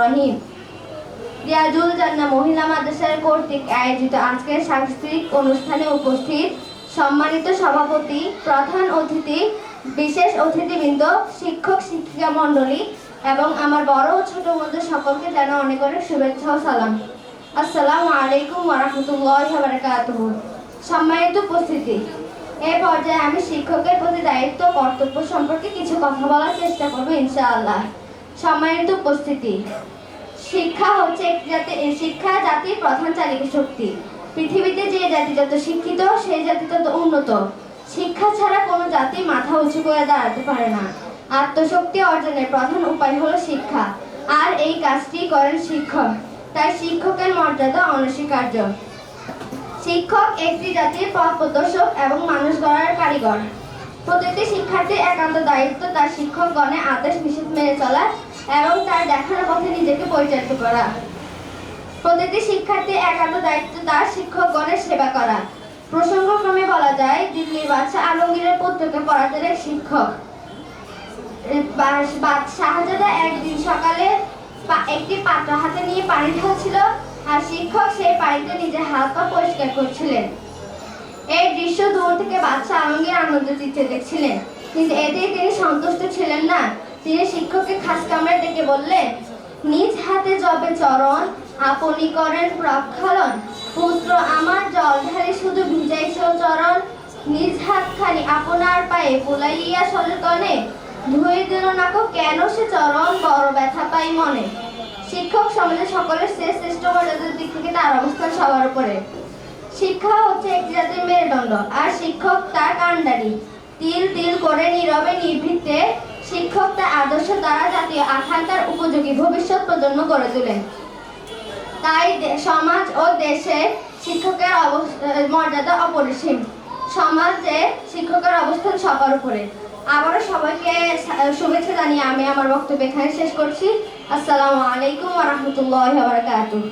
রহিম। রিয়াজুল জান্নাহ মহিলা মাদ্রাসার কর্তৃক আয়োজিত আজকের সাংস্কৃতিক অনুষ্ঠানে উপস্থিত সম্মানিত সভাপতি, প্রধান অতিথি, বিশেষ অতিথিবৃন্দ, শিক্ষক শিক্ষিকা মণ্ডলী এবং আমার বড় ও ছোট বন্ধু সকলকে জানাই অনেক অনেক শুভেচ্ছা ও সালাম। আসসালামু আলাইকুম ওয়া রাহমাতুল্লাহি ওয়া বারাকাতুহু। সম্মানিত উপস্থিতি, এই পর্যায়ে আমি শিক্ষকের প্রতি দায়িত্ব কর্তব্য সম্পর্কে কিছু কথা বলার চেষ্টা করব ইনশাআল্লাহ। সম্মানিত উপস্থিতি, শিক্ষা জাতির প্রধান চালিকা শক্তি। পৃথিবীতে যে জাতি যত শিক্ষিত সেই জাতি তত উন্নত। শিক্ষা ছাড়া কোনো জাতি মাথা উঁচু করে দাঁড়াতে পারে না। আত্মশক্তি অর্জনের প্রধান উপায় হলো শিক্ষা, আর এই কাজটি করেন শিক্ষক। তাই শিক্ষকের মর্যাদা অনস্বীকার্য। শিক্ষক একটি জাতির পথ প্রদর্শক এবং মানুষ গড়ার কারিগর। প্রতিটি শিক্ষার্থীর একান্ত দায়িত্ব তার শিক্ষকগণের আদেশ নিষেধ মেনে চলা এবং তার দেখানো পথে নিজেকে পরিচালিত করা। প্রতিটি শিক্ষার্থীর একান্ত দায়িত্ব তার শিক্ষকগণের সেবা করা। প্রসঙ্গক্রমে বলা যায়, দিল্লির বাদশাহ আলমগীরের পুত্রকে পড়াতেন এক শিক্ষক। শাহজাদা একদিন সকালে একটি পাত্র হাতে নিয়ে পানি ঢালছিল, আর শিক্ষক সেই পানিতে নিজের হাত পা পরিষ্কার করছিলেন। এই দৃশ্য দূর থেকে বাদশাহ আলমগীর আনন্দ চিত্তে দেখছিলেন, কিন্তু এতেই তিনি সন্তুষ্ট ছিলেন না। তিনি শিক্ষককে খাস কামরায় ডেকে বললেন, নিজ হাতে যবে চরণ আপনি করেন প্রক্ষালন, পুত্র আমার জল ঢালি শুধু ভিজাইছ চরণ, নিজ হাতখানি আপনার পায়ে বুলাইয়া সযতনে, ধুয়ে দিল নাকো কেন সে চরণ, বড় ব্যথা পাই মনে। শিক্ষক সমাজের সকলের শ্রেষ্ঠ মর্যাদার দিক থেকে তার অবস্থান সবার উপরে। শিক্ষা হচ্ছে একটি জাতির মেরুদণ্ড, আর শিক্ষক তার কাণ্ডারি। তিল তিল করে নীরবে নির্ভীকতে শিক্ষক তার আদর্শ দ্বারা জাতীয় আকাঙ্ক্ষার উপযোগী ভবিষ্যৎ প্রজন্ম গড়ে তোলেন। তাই সমাজ ও দেশে শিক্ষকের মর্যাদা অপরিসীম। সমাজে শিক্ষকের অবস্থান সবার উপরে। আবারও সবাইকে শুভেচ্ছা জানিয়ে আমি আমার বক্তব্য এখানে শেষ করছি। আসসালামু আলাইকুম ওয়া রাহমাতুল্লাহি ওয়া বারাকাতুহু।